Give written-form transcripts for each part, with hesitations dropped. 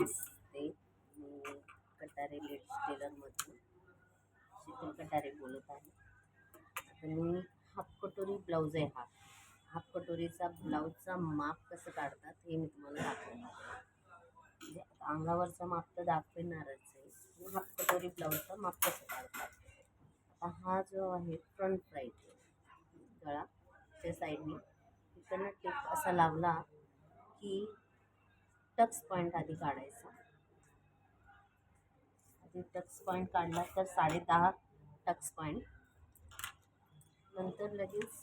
नमस्ते. मी Katare ladies टेलरमधून Sheetal Katare बोलत आहे. आता मी हाफ कटोरी ब्लाऊज आहे. हाफ कटोरीचा ब्लाऊजचा माप कसं काढतात हे मी तुम्हाला दाखवणार आहे. म्हणजे आता अंगावरचा माप तर दाखवणारच आहे. हाफ कटोरी ब्लाऊजचा माप कसं काढतात. आता हा जो आहे फ्रंट राईट गळा त्या साईडने इकडनं टेप असा लावला की टक्स पॉईंट आधी काढायचा. आधी टक्स पॉईंट काढला तर 10.5 टक्स पॉईंट. नंतर लगेच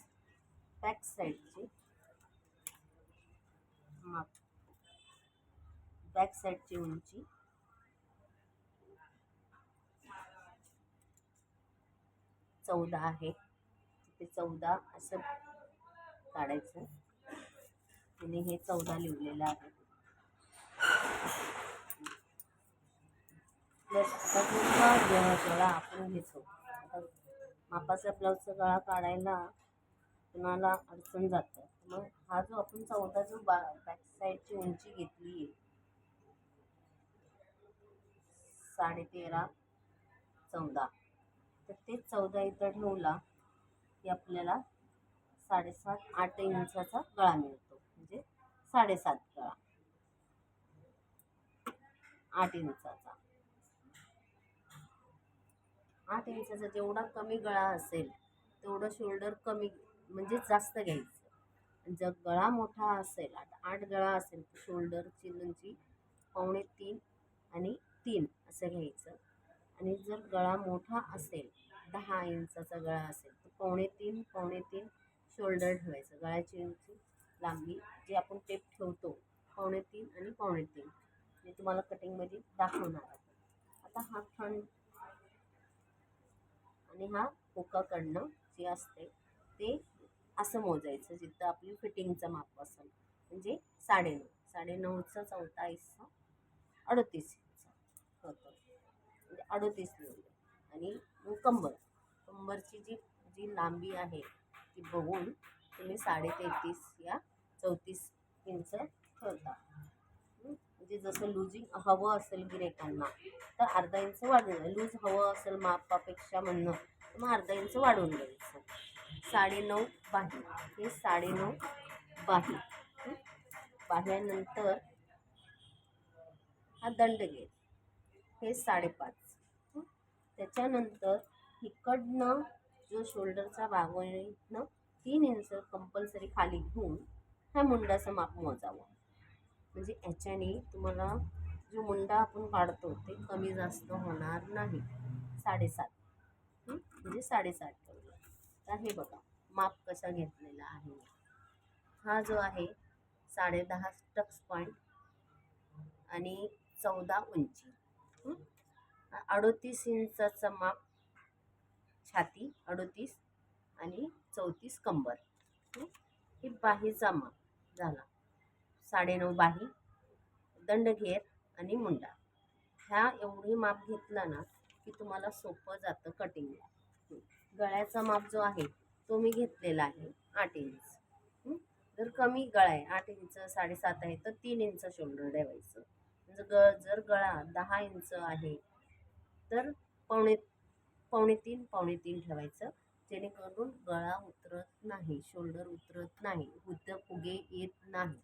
बॅक साईडची माप, बॅक साईडची उंची 14 आहे. ते 14 असं काढायचं आणि हे 14 लिहिलेलं आहे. प्लस आता गळा आपण घेतो. आता मापाचा ब्लाऊजचा गळा काढायला कुणाला अडचण जातं. मग हा जो आपण 14 जो बॅक साईडची उंची घेतली 13.5 14, तर ते 14 इथं ठेवला की आपल्याला 7.5 8 इंचाचा गळा मिळतो. म्हणजे 7.5 गळा 8 इंचाचा. 8 इंचाचा जेवढा कमी गळा असेल तेवढं शोल्डर कमी म्हणजे जास्त घ्यायचं. जर गळा मोठा असेल 8 गळा असेल तर शोल्डरची उंची 2.5 आणि 3 असं घ्यायचं. आणि जर गळा मोठा असेल 10 इंचाचा गळा असेल तर 2.5 शोल्डर ठेवायचं. गळ्याची उंची लांबी जी आपण टेप ठेवतो 2.5 आणि 2.5 मी तुम्हाला कटिंगमध्ये दाखवणार आहे. आता हा फ्रंट आणि हा हुकाकडनं जे असते ते असं मोजायचं जिथं आपली फिटिंगचं माप असेल. म्हणजे 9.5चा चौथा हिस्सा 38 इंच होतं. म्हणजे 38 लिहिलं. आणि मग कंबरची जी लांबी आहे ती बघून तुम्ही 33.5 या 34 इंच ठेवता. म्हणजे जसं लुजिंग हवं असेल गिऱ्हाईकांना तर अर्धा इंच वाढवून, लूज हवं असेल मापापेक्षा म्हणणं तर मग अर्धा इंच वाढवून द्यायचं. 9.5 बाही, हे 9.5 बाही. बाह्यानंतर हा दंड घेत हे 5.5. त्याच्यानंतर इकडनं जो शोल्डरचा भाग होईल 3 इंच कंपल्सरी खाली घेऊन ह्या मुंडाचं माप मोजावं. म्हणजे याच्याने तुम्हाला जो मुंडा आपण काढतो ते कमी जास्त होणार नाही. 7.5 म्हणजे 7.5 ठेवलं. तर हे बघा माप कसा घेतलेला आहे. हा जो आहे 10.5 टक्स पॉईंट आणि 14 उंची. 38 इंचाचा माप छाती 38 आणि 34 कंबर. हे बाहीचा माप झाला. 9.5 बाही, दंडघेर आणि मुंडा. ह्या एवढी माप घेतला ना की तुम्हाला सोपं जातं कटिंगला. गळ्याचा माप जो आहे तो मी घेतलेला आहे 8 इंच. जर कमी गळा आहे 8 इंच 7.5 आहे तर 3 इंच शोल्डर ठेवायचं. म्हणजे जर गळा 10 इंच आहे तर पावणे तीन ठेवायचं. जेणेकरून गळा उतरत नाही, शोल्डर उतरत नाही, फुगे येत नाही.